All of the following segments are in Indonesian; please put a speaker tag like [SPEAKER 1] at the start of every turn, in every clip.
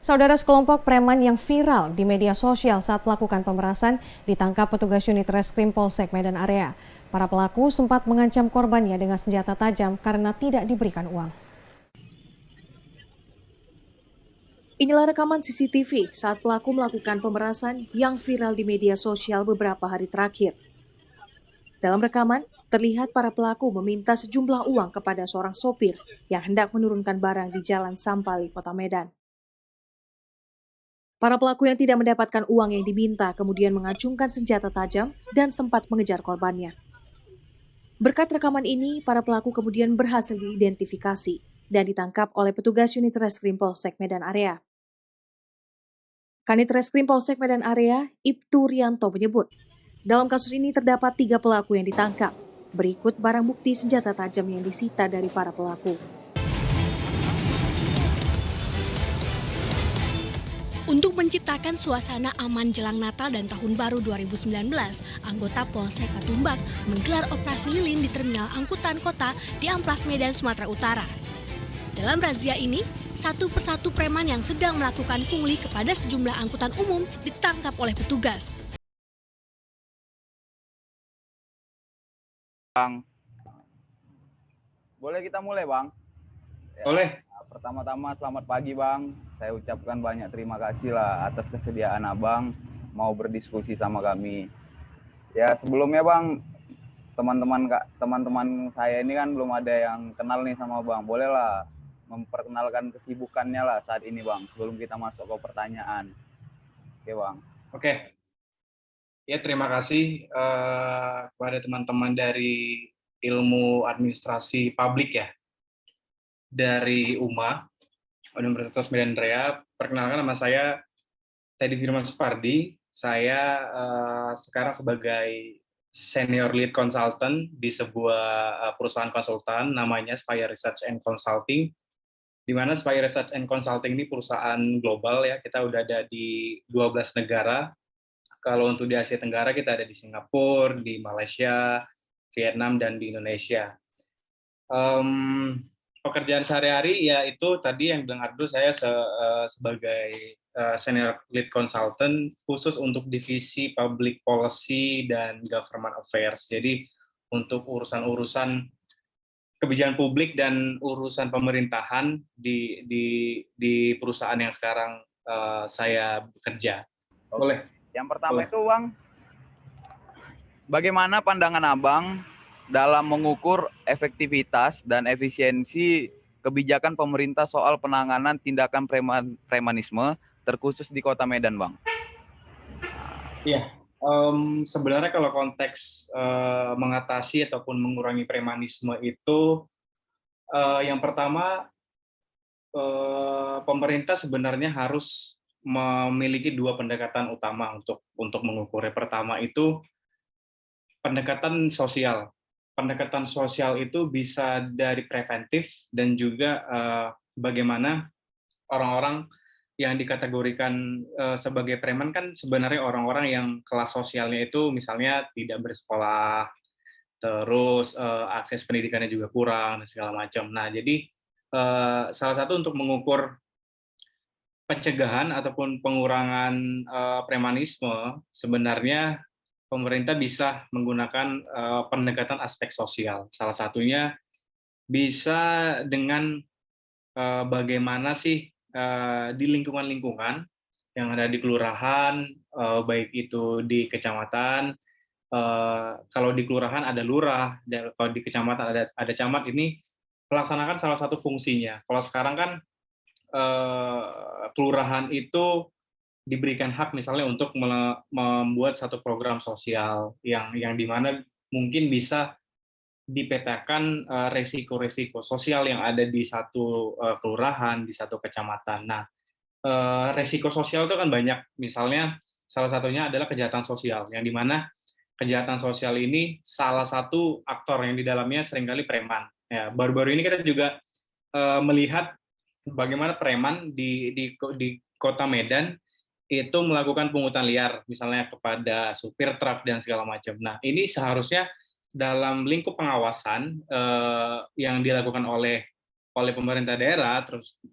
[SPEAKER 1] Saudara, sekelompok preman yang viral di media sosial saat melakukan pemerasan ditangkap petugas unit reskrim Polsek Medan Area. Para pelaku sempat mengancam korbannya dengan senjata tajam karena tidak diberikan uang. Inilah rekaman CCTV saat pelaku melakukan pemerasan yang viral di media sosial beberapa hari terakhir. Dalam rekaman, terlihat para pelaku meminta sejumlah uang kepada seorang sopir yang hendak menurunkan barang di Jalan Sampali, Kota Medan. Para pelaku yang tidak mendapatkan uang yang diminta kemudian mengacungkan senjata tajam dan sempat mengejar korbannya. Berkat rekaman ini, para pelaku kemudian berhasil diidentifikasi dan ditangkap oleh petugas unit reskrim Polsek Medan Area. Kanit Reskrim Polsek Medan Area, Ibtu Rianto menyebut, dalam kasus ini terdapat 3 pelaku yang ditangkap. Berikut barang bukti senjata tajam yang disita dari para pelaku.
[SPEAKER 2] Untuk menciptakan suasana aman jelang Natal dan Tahun Baru 2019, anggota Polsek Patumbak menggelar operasi lilin di Terminal Angkutan Kota di Amplas Medan, Sumatera Utara. Dalam razia ini, satu persatu preman yang sedang melakukan pungli kepada sejumlah angkutan umum ditangkap oleh petugas.
[SPEAKER 3] Bang, boleh kita mulai, Bang? Ya,
[SPEAKER 4] boleh.
[SPEAKER 3] Pertama-tama selamat pagi, Bang. Saya ucapkan banyak terima kasih lah atas kesediaan Abang mau berdiskusi sama kami. Ya, sebelumnya, Bang, teman-teman saya ini kan belum ada yang kenal nih sama Bang. Bolehlah memperkenalkan kesibukannya lah saat ini, Bang, sebelum kita masuk ke pertanyaan. Oke, Bang.
[SPEAKER 4] Oke. Ya, terima kasih kepada teman-teman dari Ilmu Administrasi Publik ya, dari UMA, Universitas Medan Area. Perkenalkan, nama saya Teddy Firman Supardi. Saya sekarang sebagai Senior Lead Consultant di sebuah perusahaan konsultan namanya Spire Research and Consulting, di mana Spire Research and Consulting ini perusahaan global ya. Kita udah ada di 12 negara. Kalau untuk di Asia Tenggara kita ada di Singapura, di Malaysia, Vietnam, dan di Indonesia. Pekerjaan sehari-hari ya itu tadi yang bilang Ardo, saya sebagai Senior Lead Consultant khusus untuk divisi Public Policy dan Government Affairs. Jadi untuk urusan-urusan kebijakan publik dan urusan pemerintahan di perusahaan yang sekarang saya bekerja. Boleh.
[SPEAKER 3] Yang pertama itu, Bang, bagaimana pandangan Abang dalam mengukur efektivitas dan efisiensi kebijakan pemerintah soal penanganan tindakan premanisme terkhusus di Kota Medan, Bang?
[SPEAKER 4] Iya, sebenarnya kalau konteks mengatasi ataupun mengurangi premanisme itu, yang pertama pemerintah sebenarnya harus memiliki 2 pendekatan utama untuk mengukurnya. Pertama itu pendekatan sosial. Pendekatan sosial itu bisa dari preventif dan juga bagaimana orang-orang yang dikategorikan sebagai preman kan sebenarnya orang-orang yang kelas sosialnya itu misalnya tidak bersekolah, terus akses pendidikannya juga kurang dan segala macam. Nah, jadi salah satu untuk mengukur pencegahan ataupun pengurangan premanisme, sebenarnya pemerintah bisa menggunakan pendekatan aspek sosial. Salah satunya bisa dengan bagaimana sih di lingkungan-lingkungan yang ada di kelurahan, baik itu di kecamatan, kalau di kelurahan ada lurah, dan kalau di kecamatan ada camat, ini melaksanakan salah satu fungsinya. Kalau sekarang kan kelurahan itu diberikan hak misalnya untuk membuat satu program sosial yang di mana mungkin bisa dipetakan resiko-resiko sosial yang ada di satu kelurahan, di satu kecamatan. Nah, resiko sosial itu kan banyak, misalnya salah satunya adalah kejahatan sosial, yang di mana kejahatan sosial ini salah satu aktor yang di dalamnya seringkali preman. Ya, baru-baru ini kita juga melihat bagaimana preman di Kota Medan itu melakukan pungutan liar, misalnya kepada supir truk dan segala macam. Nah, ini seharusnya dalam lingkup pengawasan yang dilakukan oleh oleh pemerintah daerah,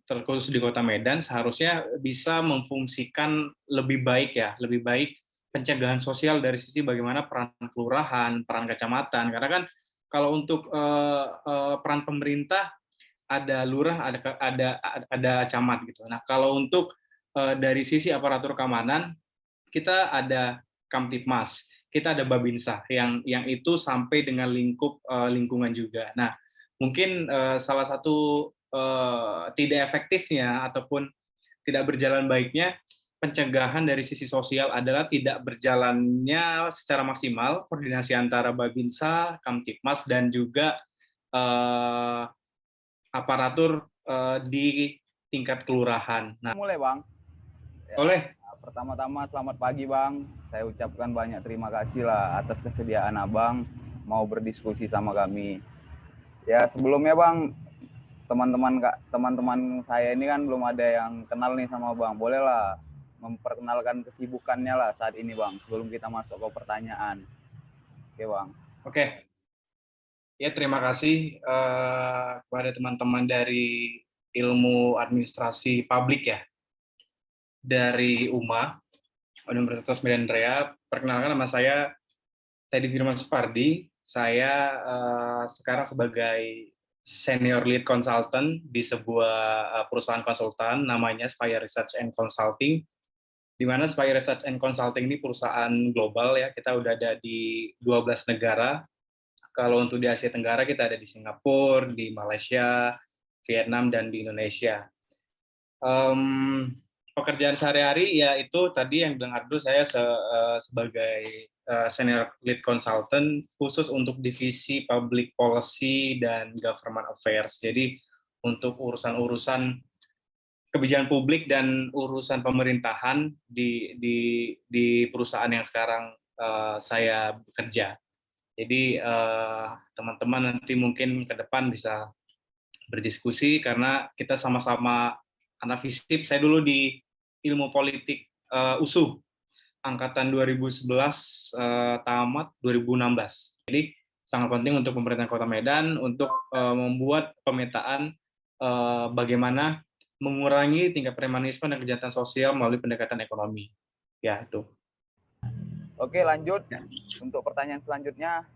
[SPEAKER 4] terkhusus di Kota Medan, seharusnya bisa memfungsikan lebih baik ya, lebih baik pencegahan sosial dari sisi bagaimana peran kelurahan, peran kecamatan. Karena kan kalau untuk peran pemerintah ada lurah, ada camat gitu. Nah, kalau untuk dari sisi aparatur keamanan, kita ada Kamtibmas, kita ada Babinsa yang itu sampai dengan lingkup lingkungan juga. Nah, mungkin salah satu tidak efektifnya ataupun tidak berjalan baiknya pencegahan dari sisi sosial adalah tidak berjalannya secara maksimal koordinasi antara Babinsa, Kamtibmas dan juga eh, aparatur di tingkat kelurahan. Nah,
[SPEAKER 3] Mulai Bang. Ya,
[SPEAKER 4] oleh
[SPEAKER 3] pertama-tama selamat pagi Bang. Saya ucapkan banyak terima kasih lah atas kesediaan Abang mau berdiskusi sama kami. Ya sebelumnya Bang, teman-teman saya ini kan belum ada yang kenal nih sama Bang. Bolehlah memperkenalkan kesibukannya lah saat ini Bang, sebelum kita masuk ke pertanyaan. Oke Bang.
[SPEAKER 4] Oke. Ya, terima kasih kepada teman-teman dari ilmu administrasi publik ya, dari UMA, Universitas Medan Raya. Perkenalkan, nama saya Teddy Firman Supardi. Saya sekarang sebagai senior lead consultant di sebuah perusahaan konsultan namanya Spire Research and Consulting, di mana Spire Research and Consulting ini perusahaan global ya, kita udah ada di 12 negara. Kalau untuk di Asia Tenggara kita ada di Singapura, di Malaysia, Vietnam, dan di Indonesia. Pekerjaan sehari-hari ya itu tadi yang bilang Ardo, saya sebagai senior lead consultant khusus untuk divisi public policy dan government affairs. Jadi untuk urusan-urusan kebijakan publik dan urusan pemerintahan di perusahaan yang sekarang saya bekerja. Jadi teman-teman nanti mungkin ke depan bisa berdiskusi karena kita sama-sama anak FISIP. Saya dulu di ilmu politik USU angkatan 2011 tamat 2016. Jadi sangat penting untuk pemerintah Kota Medan untuk membuat pemetaan bagaimana mengurangi tingkat premanisme dan kejahatan sosial melalui pendekatan ekonomi. Ya, itu.
[SPEAKER 3] Oke, lanjut. Untuk pertanyaan selanjutnya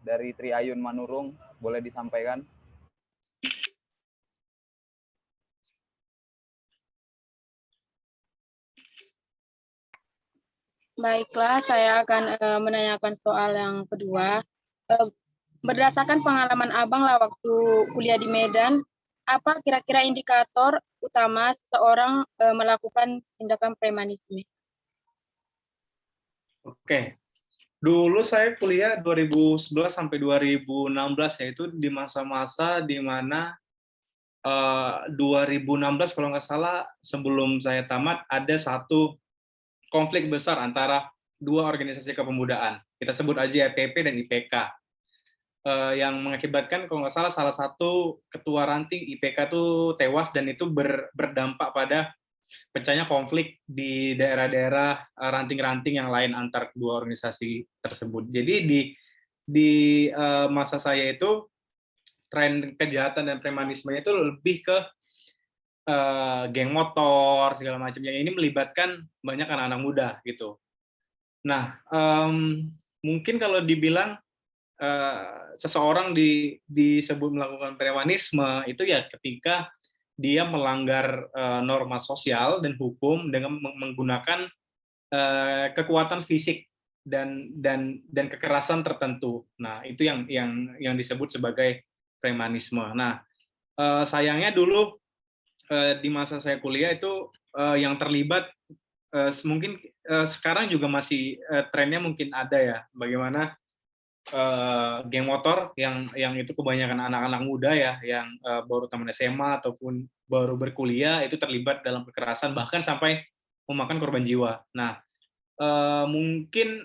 [SPEAKER 3] dari Tri Ayun Manurung, boleh disampaikan?
[SPEAKER 5] Baiklah, saya akan menanyakan soal yang kedua. Berdasarkan pengalaman Abang lah waktu kuliah di Medan, apa kira-kira indikator utama seseorang melakukan tindakan premanisme?
[SPEAKER 4] Oke, dulu saya kuliah 2011 sampai 2016, yaitu di masa-masa di mana 2016 kalau nggak salah sebelum saya tamat ada satu konflik besar antara dua organisasi kepemudaan. Kita sebut aja IPP dan IPK. Yang mengakibatkan kalau nggak salah satu ketua ranting IPK itu tewas dan itu berdampak pada pecahnya konflik di daerah-daerah ranting-ranting yang lain antar kedua organisasi tersebut. Jadi di masa saya itu tren kejahatan dan premanisme itu lebih ke geng motor segala macam yang ini melibatkan banyak anak-anak muda gitu. Nah, mungkin kalau dibilang seseorang disebut melakukan premanisme itu ya ketika dia melanggar norma sosial dan hukum dengan menggunakan kekuatan fisik dan kekerasan tertentu. Nah, itu yang disebut sebagai premanisme. Nah, sayangnya dulu di masa saya kuliah itu yang terlibat mungkin sekarang juga masih trennya mungkin ada ya, bagaimana geng motor yang itu kebanyakan anak-anak muda ya yang baru tamat SMA ataupun baru berkuliah itu terlibat dalam kekerasan bahkan sampai memakan korban jiwa. Nah, mungkin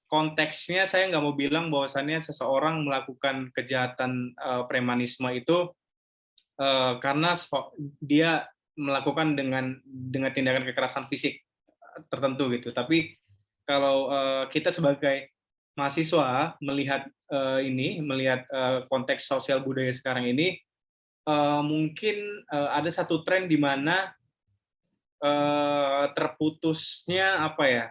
[SPEAKER 4] konteksnya saya nggak mau bilang bahwasannya seseorang melakukan kejahatan premanisme itu karena dia melakukan dengan tindakan kekerasan fisik tertentu gitu. Tapi kalau kita sebagai mahasiswa melihat konteks sosial budaya sekarang ini, mungkin ada satu tren di mana terputusnya apa ya?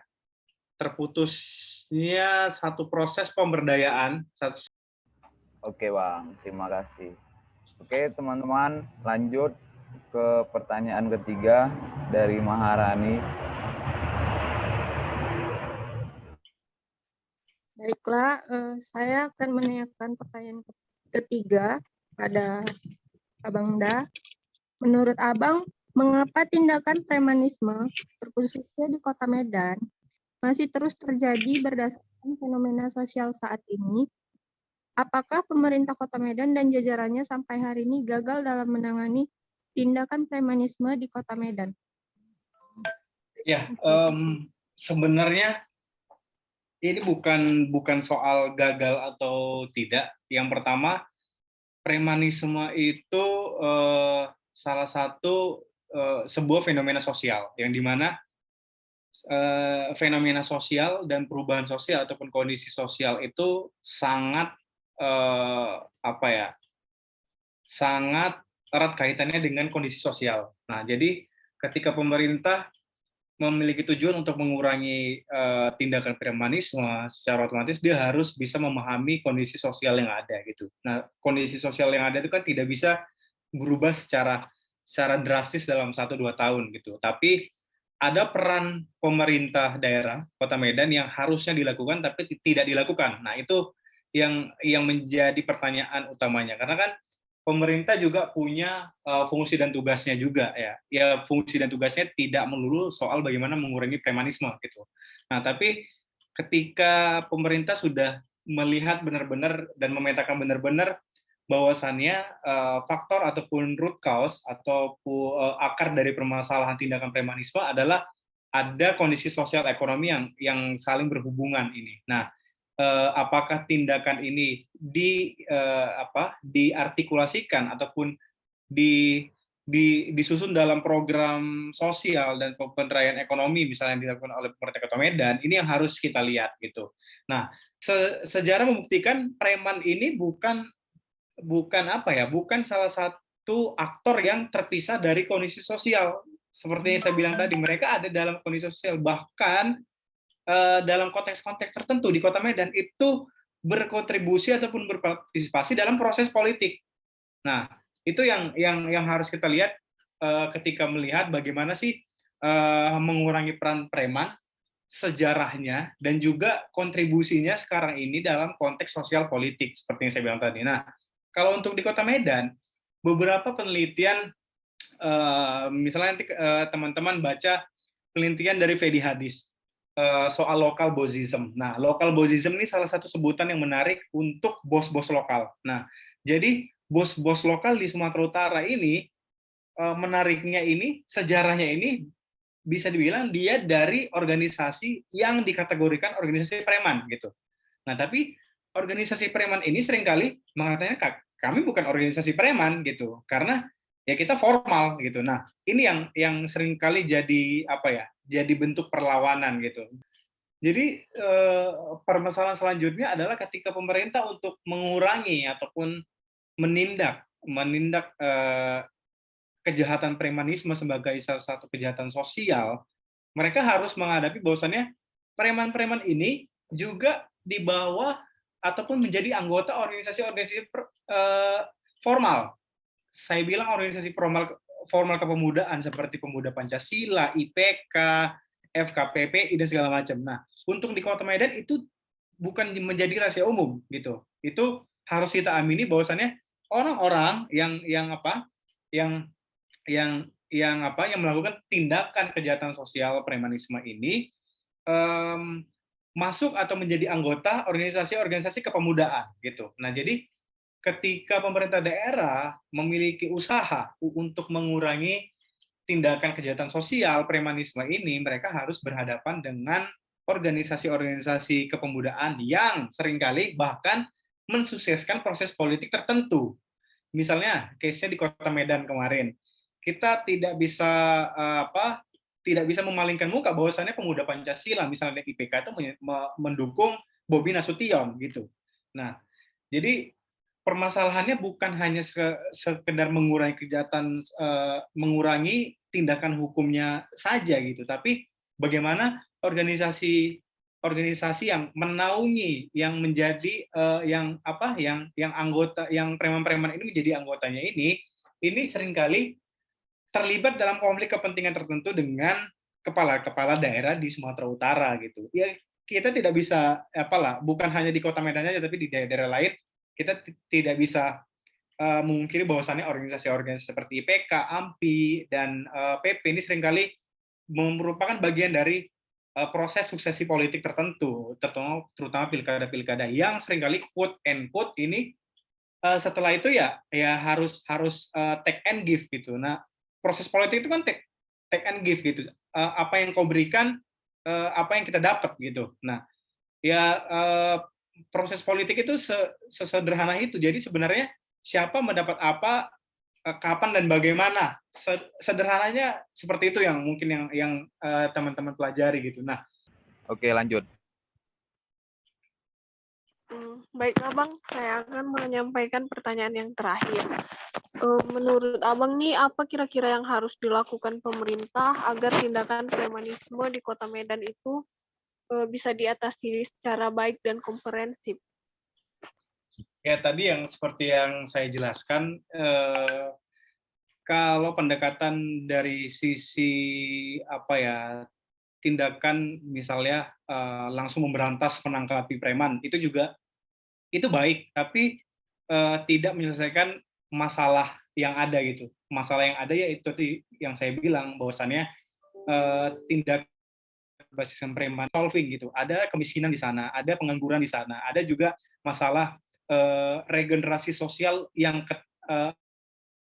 [SPEAKER 4] Terputusnya satu proses pemberdayaan.
[SPEAKER 3] Oke Bang, terima kasih. Oke teman-teman, lanjut ke pertanyaan ketiga dari Maharani.
[SPEAKER 6] Baiklah, saya akan menanyakan pertanyaan ketiga pada Abang Da. Menurut Abang, mengapa tindakan premanisme, terkhususnya di Kota Medan, masih terus terjadi berdasarkan fenomena sosial saat ini? Apakah pemerintah Kota Medan dan jajarannya sampai hari ini gagal dalam menangani tindakan premanisme di Kota Medan?
[SPEAKER 4] Ya, sebenarnya ini bukan soal gagal atau tidak. Yang pertama, premanisme itu salah satu sebuah fenomena sosial yang dimana fenomena sosial dan perubahan sosial ataupun kondisi sosial itu sangat apa ya, sangat erat kaitannya dengan kondisi sosial. Nah, jadi ketika pemerintah memiliki tujuan untuk mengurangi tindakan premanisme, secara otomatis dia harus bisa memahami kondisi sosial yang ada gitu. Nah, kondisi sosial yang ada itu kan tidak bisa berubah secara drastis dalam 1-2 tahun gitu. Tapi ada peran pemerintah daerah Kota Medan yang harusnya dilakukan tapi tidak dilakukan. Nah, itu yang menjadi pertanyaan utamanya. Karena kan pemerintah juga punya fungsi dan tugasnya juga ya. Ya fungsi dan tugasnya tidak melulu soal bagaimana mengurangi premanisme gitu. Nah, tapi ketika pemerintah sudah melihat benar-benar dan memetakan benar-benar bahwasannya faktor ataupun root cause atau akar dari permasalahan tindakan premanisme adalah ada kondisi sosial ekonomi yang saling berhubungan ini. Nah, apakah tindakan ini diartikulasikan ataupun disusun dalam program sosial dan pemberdayaan ekonomi misalnya yang dilakukan oleh pemerintah Kota Medan, ini yang harus kita lihat gitu. Nah, sejarah membuktikan preman ini bukan salah satu aktor yang terpisah dari kondisi sosial. Seperti yang saya bilang tadi, mereka ada dalam kondisi sosial, bahkan dalam konteks-konteks tertentu di Kota Medan itu berkontribusi ataupun berpartisipasi dalam proses politik. Nah, itu yang harus kita lihat ketika melihat bagaimana sih mengurangi peran preman, sejarahnya, dan juga kontribusinya sekarang ini dalam konteks sosial politik, seperti yang saya bilang tadi. Nah, kalau untuk di Kota Medan, beberapa penelitian, misalnya nanti teman-teman baca penelitian dari Fedi Hadis, soal local bossism. Nah, local bossism ini salah satu sebutan yang menarik untuk bos-bos lokal. Nah, jadi bos-bos lokal di Sumatera Utara ini, menariknya ini, sejarahnya ini, bisa dibilang dia dari organisasi yang dikategorikan organisasi preman gitu. Nah, tapi organisasi preman ini seringkali mengatakan kami bukan organisasi preman gitu, karena ya kita formal gitu. Nah, ini yang seringkali jadi apa ya? Jadi bentuk perlawanan gitu. Jadi permasalahan selanjutnya adalah ketika pemerintah untuk mengurangi ataupun menindak kejahatan premanisme sebagai salah satu kejahatan sosial, mereka harus menghadapi bahwasannya preman-preman ini juga di bawah ataupun menjadi anggota organisasi-organisasi formal. Saya bilang organisasi formal kepemudaan seperti Pemuda Pancasila, IPK, FKPPI dan segala macam. Nah, untuk di Kota Medan itu bukan menjadi rahasia umum gitu. Itu harus kita amini bahwasannya orang-orang yang melakukan tindakan kejahatan sosial premanisme ini masuk atau menjadi anggota organisasi-organisasi kepemudaan gitu. Nah, jadi ketika pemerintah daerah memiliki usaha untuk mengurangi tindakan kejahatan sosial premanisme ini, mereka harus berhadapan dengan organisasi-organisasi kepemudaan yang seringkali bahkan mensukseskan proses politik tertentu. Misalnya, case-nya di Kota Medan kemarin, kita tidak bisa memalingkan muka bahwasannya Pemuda Pancasila, misalnya IPK itu mendukung Bobi Nasution gitu. Nah, jadi permasalahannya bukan hanya sekedar mengurangi kejahatan, mengurangi tindakan hukumnya saja gitu, tapi bagaimana organisasi yang menaungi, yang menjadi yang anggota, yang preman-preman ini menjadi anggotanya ini seringkali terlibat dalam konflik kepentingan tertentu dengan kepala-kepala daerah di Sumatera Utara gitu. Ya kita tidak bisa bukan hanya di Kota Medan aja, tapi di daerah-daerah lain kita tidak bisa memungkiri bahwasannya organisasi-organisasi seperti IPK, AMPI, dan PP ini seringkali merupakan bagian dari proses suksesi politik tertentu, terutama pilkada-pilkada yang seringkali quote and quote ini setelah itu ya harus take and give gitu. Nah, proses politik itu kan take and give gitu. Apa yang kau berikan, apa yang kita dapat gitu. Nah, ya proses politik itu sesederhana itu. Jadi sebenarnya siapa mendapat apa, kapan dan bagaimana, sederhananya seperti itu yang mungkin yang teman-teman pelajari gitu. Nah,
[SPEAKER 3] oke, lanjut.
[SPEAKER 7] Baik Abang, saya akan menyampaikan pertanyaan yang terakhir. Menurut Abang nih, apa kira-kira yang harus dilakukan pemerintah agar tindakan premanisme di Kota Medan itu bisa diatasi secara baik dan komprehensif?
[SPEAKER 4] Ya tadi yang seperti yang saya jelaskan, kalau pendekatan dari sisi tindakan misalnya langsung memberantas menangkapi preman itu baik, tapi tidak menyelesaikan masalah yang ada gitu. Masalah yang ada ya itu yang saya bilang bahwasannya tindak berbasis preman solving gitu. Ada kemiskinan di sana, ada pengangguran di sana, ada juga masalah regenerasi sosial yang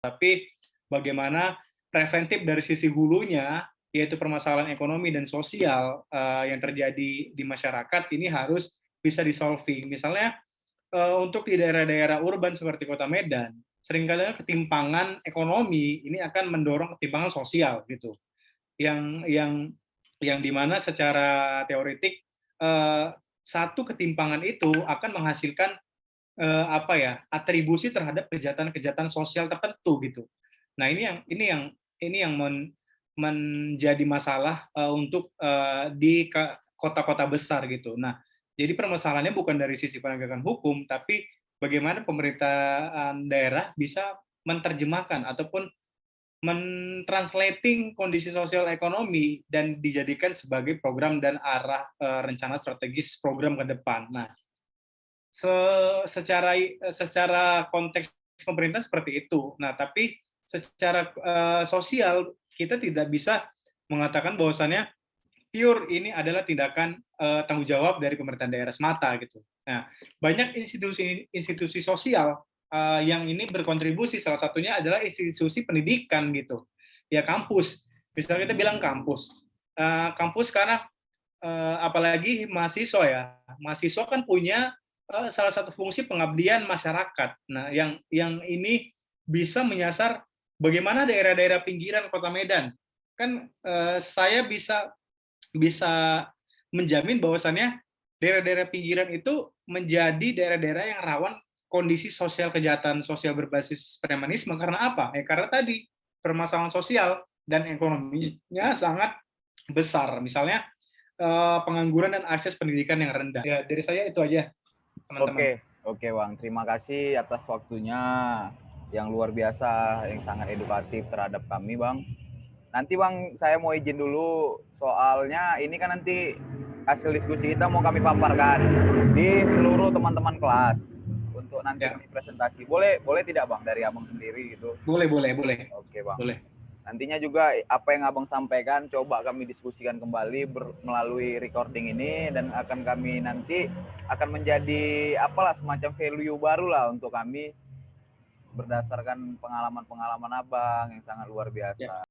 [SPEAKER 4] tapi bagaimana preventif dari sisi hulunya, yaitu permasalahan ekonomi dan sosial yang terjadi di masyarakat ini harus bisa disolving. Misalnya untuk di daerah-daerah urban seperti Kota Medan, seringkali ketimpangan ekonomi ini akan mendorong ketimpangan sosial gitu. Yang dimana secara teoretik satu ketimpangan itu akan menghasilkan atribusi terhadap kejahatan-kejahatan sosial tertentu gitu. Nah ini yang menjadi masalah untuk di kota-kota besar gitu. Nah jadi permasalahannya bukan dari sisi penegakan hukum, tapi bagaimana pemerintahan daerah bisa menerjemahkan ataupun mentranslating kondisi sosial ekonomi dan dijadikan sebagai program dan arah rencana strategis program ke depan. Nah, secara konteks pemerintah seperti itu. Nah, tapi secara sosial kita tidak bisa mengatakan bahwasannya pure ini adalah tindakan tanggung jawab dari pemerintahan daerah semata gitu. Nah, banyak institusi sosial yang ini berkontribusi, salah satunya adalah institusi pendidikan gitu. Ya kampus. Misalnya kita bilang kampus. Kampus karena apalagi mahasiswa ya. Mahasiswa kan punya salah satu fungsi pengabdian masyarakat. Nah, yang ini bisa menyasar bagaimana daerah-daerah pinggiran Kota Medan. Kan saya bisa menjamin bahwasannya daerah-daerah pinggiran itu menjadi daerah-daerah yang rawan kondisi sosial kejahatan sosial berbasis premanisme. Karena apa? Karena tadi permasalahan sosial dan ekonominya sangat besar. Misalnya pengangguran dan akses pendidikan yang rendah. Ya, dari saya itu aja, teman-teman.
[SPEAKER 3] Oke Bang. Terima kasih atas waktunya yang luar biasa, yang sangat edukatif terhadap kami Bang. Nanti Bang, saya mau izin dulu, soalnya ini kan nanti hasil diskusi kita mau kami paparkan di seluruh teman-teman kelas untuk nanti kami presentasi. Boleh tidak Bang, dari Abang sendiri gitu? Boleh. Oke Bang. Boleh. Nantinya juga apa yang Abang sampaikan coba kami diskusikan kembali melalui recording ini, dan kami nanti akan menjadi semacam value baru lah untuk kami berdasarkan pengalaman-pengalaman Abang yang sangat luar biasa.